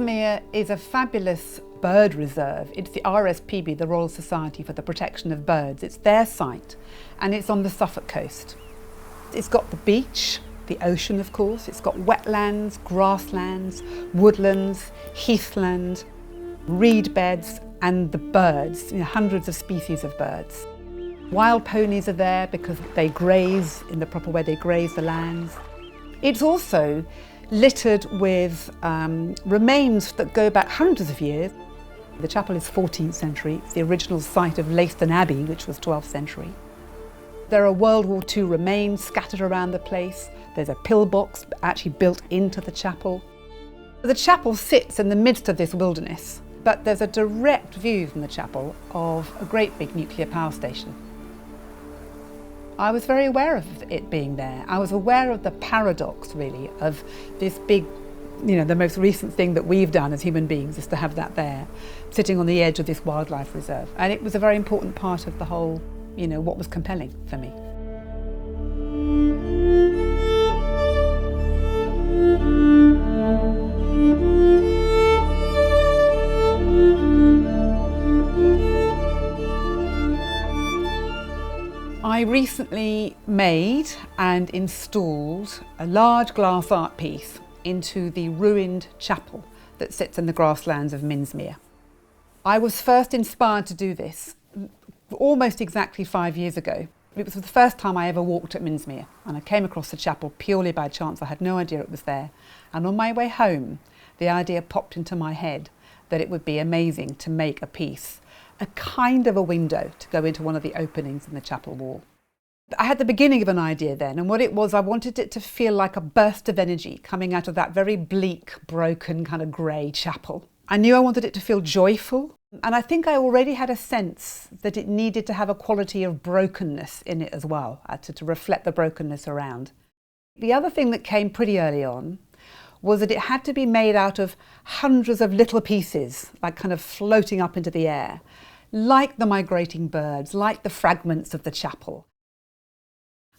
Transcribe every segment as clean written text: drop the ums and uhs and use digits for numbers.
Minsmere is a fabulous bird reserve. It's the RSPB, the Royal Society for the Protection of Birds. It's their site and it's on the Suffolk coast. It's got the beach, the ocean of course, it's got wetlands, grasslands, woodlands, heathland, reed beds and the birds, hundreds of species of birds. Wild ponies are there because they graze in the proper way, they graze the lands. It's also littered with remains that go back hundreds of years. The chapel is 14th century, it's the original site of Leiston Abbey, which was 12th century. There are World War II remains scattered around the place. There's a pillbox actually built into the chapel. The chapel sits in the midst of this wilderness, but there's a direct view from the chapel of a great big nuclear power station. I was very aware of it being there. I was aware of the paradox, really, of this big, the most recent thing that we've done as human beings is to have that there, sitting on the edge of this wildlife reserve. And it was a very important part of the whole, what was compelling for me. I recently made and installed a large glass art piece into the ruined chapel that sits in the grasslands of Minsmere. I was first inspired to do this almost exactly 5 years ago. It was the first time I ever walked at Minsmere and I came across the chapel purely by chance. I had no idea it was there. And on my way home, the idea popped into my head that it would be amazing to make a piece, a kind of a window to go into one of the openings in the chapel wall. I had the beginning of an idea then, and what it was, I wanted it to feel like a burst of energy coming out of that very bleak, broken, kind of grey chapel. I knew I wanted it to feel joyful, and I think I already had a sense that it needed to have a quality of brokenness in it as well, to reflect the brokenness around. The other thing that came pretty early on was that it had to be made out of hundreds of little pieces, like kind of floating up into the air, like the migrating birds, like the fragments of the chapel.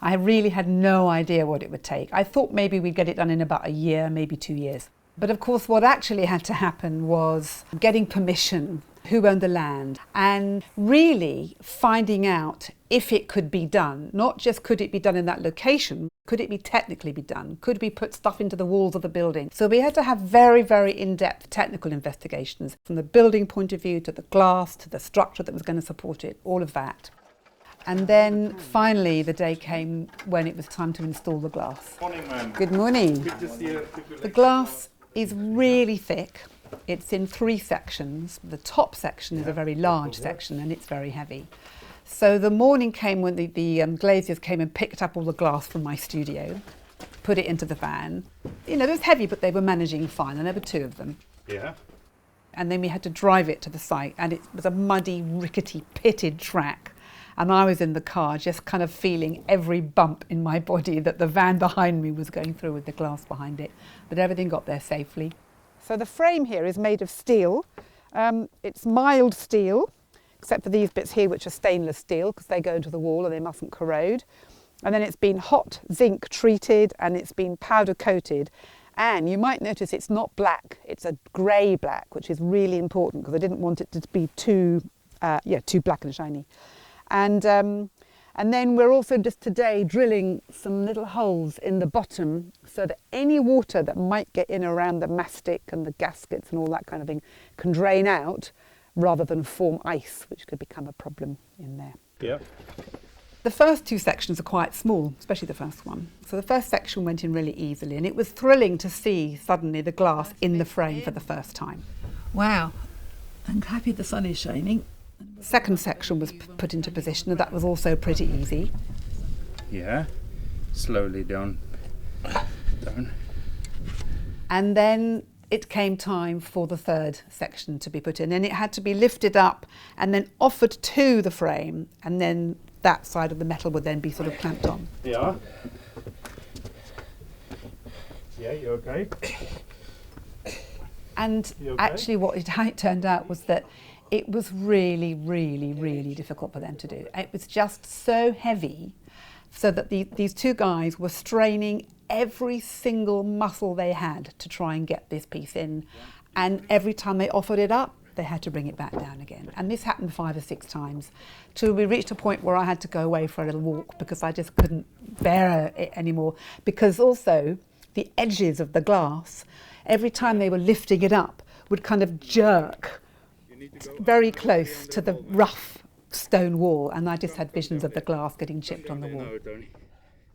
I really had no idea what it would take. I thought maybe we'd get it done in about a year, maybe 2 years. But of course what actually had to happen was getting permission, who owned the land, and really finding out if it could be done. Not just could it be done in that location, could it be technically be done? Could we put stuff into the walls of the building? So we had to have very, very in-depth technical investigations from the building point of view to the glass, to the structure that was going to support it, all of that. And then finally the day came when it was time to install the glass. Morning, ma'am. Good morning. Good to see you. The glass is really thick. It's in 3 sections. The top section is a very large section and it's very heavy. So the morning came when the glaziers came and picked up all the glass from my studio, put it into the van. It was heavy, but they were managing fine, and there were 2 of them. Yeah. And then we had to drive it to the site, and it was a muddy, rickety, pitted track. And I was in the car just kind of feeling every bump in my body that the van behind me was going through with the glass behind it. But everything got there safely. So the frame here is made of steel. It's mild steel, except for these bits here which are stainless steel because they go into the wall and they mustn't corrode. And then it's been hot zinc treated and it's been powder coated. And you might notice it's not black, it's a grey black, which is really important because I didn't want it to be too black and shiny. And then we're also just today drilling some little holes in the bottom so that any water that might get in around the mastic and the gaskets and all that kind of thing can drain out rather than form ice, which could become a problem in there. Yeah. The first 2 sections are quite small, especially the first one. So the first section went in really easily, and it was thrilling to see suddenly the glass in the frame for the first time. Wow, I'm happy the sun is shining. Second section was put into position, and that was also pretty easy. Yeah. Slowly down. And then it came time for the third section to be put in, and it had to be lifted up and then offered to the frame, and then that side of the metal would then be sort of clamped on. Yeah. Yeah, you okay? And You okay? actually how it turned out was that it was really, really, really difficult for them to do. It was just so heavy so that these 2 guys were straining every single muscle they had to try and get this piece in. And every time they offered it up, they had to bring it back down again. And this happened 5 or 6 times, till we reached a point where I had to go away for a little walk because I just couldn't bear it anymore. Because also the edges of the glass, every time they were lifting it up, would kind of jerk very close to the rough stone wall, and I just had visions of the glass getting chipped on the wall.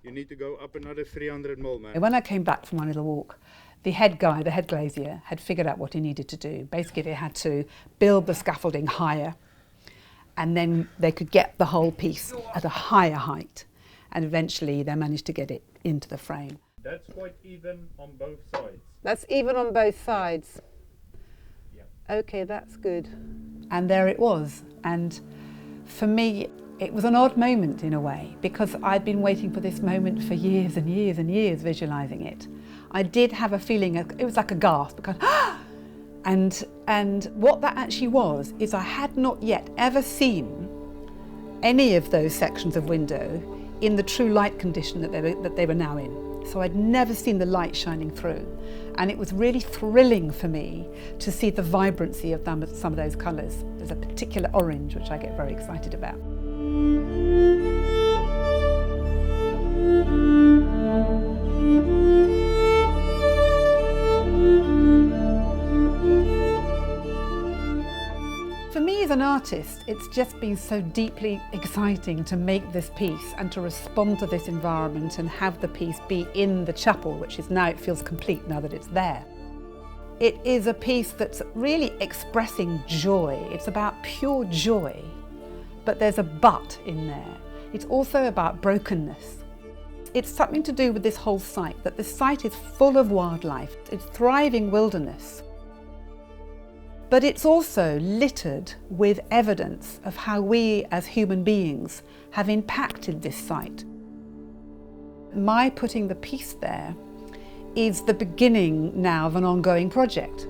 You need to go up another 300 mil, man. When I came back from my little walk, the head guy, the head glazier, had figured out what he needed to do. Basically, they had to build the scaffolding higher, and then they could get the whole piece at a higher height, and eventually they managed to get it into the frame. That's quite even on both sides. That's even on both sides. Yeah. Okay, that's good. And there it was. And for me, it was an odd moment in a way, because I'd been waiting for this moment for years and years and years, visualising it. I did have a feeling, it was like a gasp, because, ah! And what that actually was, is I had not yet ever seen any of those sections of window in the true light condition that they were now in. So I'd never seen the light shining through. And it was really thrilling for me to see the vibrancy of some of those colours. There's a particular orange which I get very excited about. For me as an artist, it's just been so deeply exciting to make this piece and to respond to this environment and have the piece be in the chapel, which is now, it feels complete now that it's there. It is a piece that's really expressing joy. It's about pure joy, but there's a but in there. It's also about brokenness. It's something to do with this whole site, that this site is full of wildlife. It's thriving wilderness. But it's also littered with evidence of how we as human beings have impacted this site. My putting the piece there is the beginning now of an ongoing project.